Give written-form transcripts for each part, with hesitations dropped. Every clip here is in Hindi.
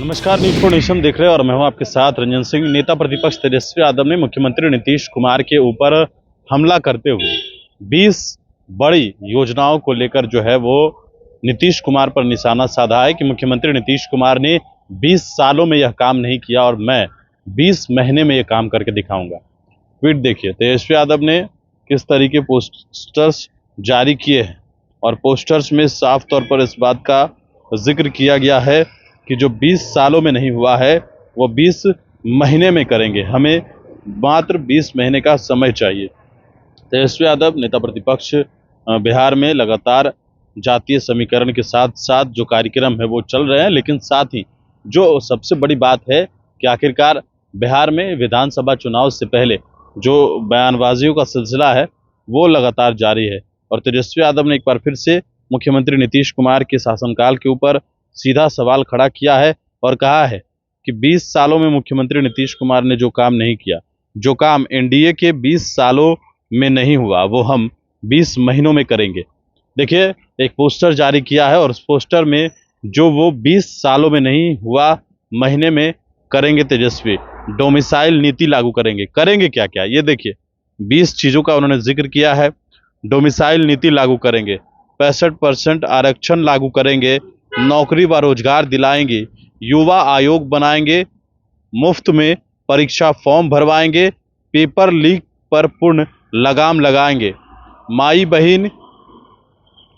नमस्कार, न्यूज फॉर नेशन देख रहे हैं और मैं हूं आपके साथ रंजन सिंह। नेता प्रतिपक्ष तेजस्वी यादव ने मुख्यमंत्री नीतीश कुमार के ऊपर हमला करते हुए 20 बड़ी योजनाओं को लेकर जो है वो नीतीश कुमार पर निशाना साधा है कि मुख्यमंत्री नीतीश कुमार ने 20 सालों में यह काम नहीं किया और मैं 20 महीने में यह काम करके दिखाऊंगा। ट्वीट देखिए, तेजस्वी यादव ने किस तरीके पोस्टर्स जारी किए हैं और पोस्टर्स में साफ तौर पर इस बात का जिक्र किया गया है कि जो 20 सालों में नहीं हुआ है वो 20 महीने में करेंगे, हमें मात्र 20 महीने का समय चाहिए। तेजस्वी यादव नेता प्रतिपक्ष बिहार में लगातार जातीय समीकरण के साथ साथ जो कार्यक्रम है वो चल रहे हैं, लेकिन साथ ही जो सबसे बड़ी बात है कि आखिरकार बिहार में विधानसभा चुनाव से पहले जो बयानबाजियों का सिलसिला है वो लगातार जारी है और तेजस्वी यादव ने एक बार फिर से मुख्यमंत्री नीतीश कुमार के शासनकाल के ऊपर सीधा सवाल खड़ा किया है और कहा है कि 20 सालों में मुख्यमंत्री नीतीश कुमार ने जो काम नहीं किया, जो काम एनडीए के 20 सालों में नहीं हुआ, वो हम 20 महीनों में करेंगे। देखिए, एक पोस्टर जारी किया है और उस पोस्टर में जो वो 20 सालों में नहीं हुआ महीने में करेंगे तेजस्वी, डोमिसाइल नीति लागू करेंगे। करेंगे क्या क्या, ये देखिए, 20 चीज़ों का उन्होंने जिक्र किया है। डोमिसाइल नीति लागू करेंगे, 65% आरक्षण लागू करेंगे, नौकरी व रोजगार दिलाएंगे, युवा आयोग बनाएंगे, मुफ्त में परीक्षा फॉर्म भरवाएंगे, पेपर लीक पर पूर्ण लगाम लगाएंगे, माई बहन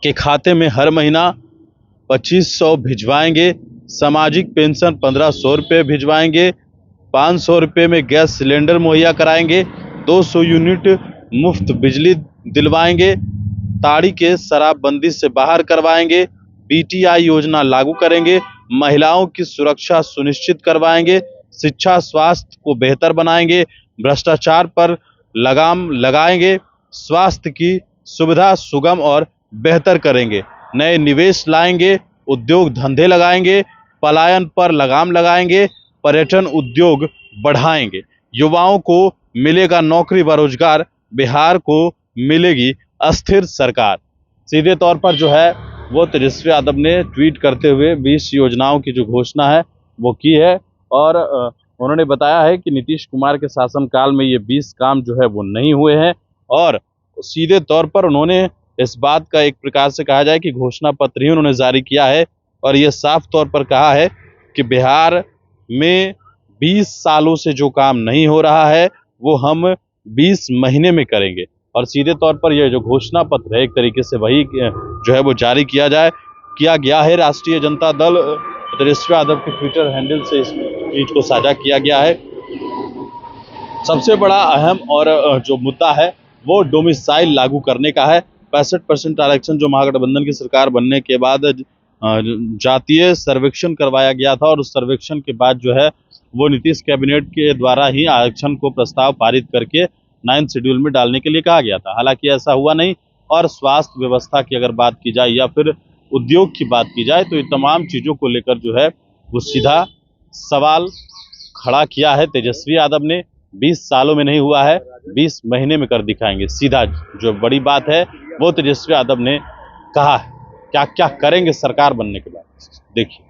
के खाते में हर महीना 2500 भिजवाएंगे, सामाजिक पेंशन 1500 रुपये भिजवाएंगे, 500 रुपये में गैस सिलेंडर मुहैया कराएंगे, 200 यूनिट मुफ्त बिजली दिलवाएंगे, ताड़ी के शराबबंदी से बाहर करवाएंगे, बीटीआई योजना लागू करेंगे, महिलाओं की सुरक्षा सुनिश्चित करवाएंगे, शिक्षा स्वास्थ्य को बेहतर बनाएंगे, भ्रष्टाचार पर लगाम लगाएंगे, स्वास्थ्य की सुविधा सुगम और बेहतर करेंगे, नए निवेश लाएंगे, उद्योग धंधे लगाएंगे, पलायन पर लगाम लगाएंगे, पर्यटन उद्योग बढ़ाएंगे, युवाओं को मिलेगा नौकरी व रोजगार, बिहार को मिलेगी अस्थिर सरकार। सीधे तौर पर जो है वो तेजस्वी यादव ने ट्वीट करते हुए 20 योजनाओं की जो घोषणा है वो की है और उन्होंने बताया है कि नीतीश कुमार के शासनकाल में ये 20 काम जो है वो नहीं हुए हैं और सीधे तौर पर उन्होंने इस बात का एक प्रकार से कहा जाए कि घोषणा पत्र ही उन्होंने जारी किया है और ये साफ तौर पर कहा है कि बिहार में 20 सालों से जो काम नहीं हो रहा है वो हम 20 महीने में करेंगे और सीधे तौर पर यह जो घोषणा पत्र है एक तरीके से वही जो है वो जारी किया गया है। राष्ट्रीय जनता दल तेजस्वी यादव के ट्विटर हैंडल से इस ट्वीट को साझा किया गया है। सबसे बड़ा अहम और जो मुद्दा है वो डोमिसाइल लागू करने का है। 65% आरक्षण जो महागठबंधन की सरकार बनने के बाद जातीय सर्वेक्षण करवाया गया था और उस सर्वेक्षण के बाद जो है वो नीतीश कैबिनेट के द्वारा ही आरक्षण को प्रस्ताव पारित करके 9th शेड्यूल में डालने के लिए कहा गया था। हालांकि ऐसा हुआ नहीं और स्वास्थ्य व्यवस्था की अगर बात की जाए या फिर उद्योग की बात की जाए तो ये तमाम चीज़ों को लेकर जो है वो सीधा सवाल खड़ा किया है तेजस्वी यादव ने। 20 सालों में नहीं हुआ है, 20 महीने में कर दिखाएंगे। सीधा जो बड़ी बात है वो तेजस्वी यादव ने कहा है। क्या क्या करेंगे सरकार बनने के बाद, देखिए।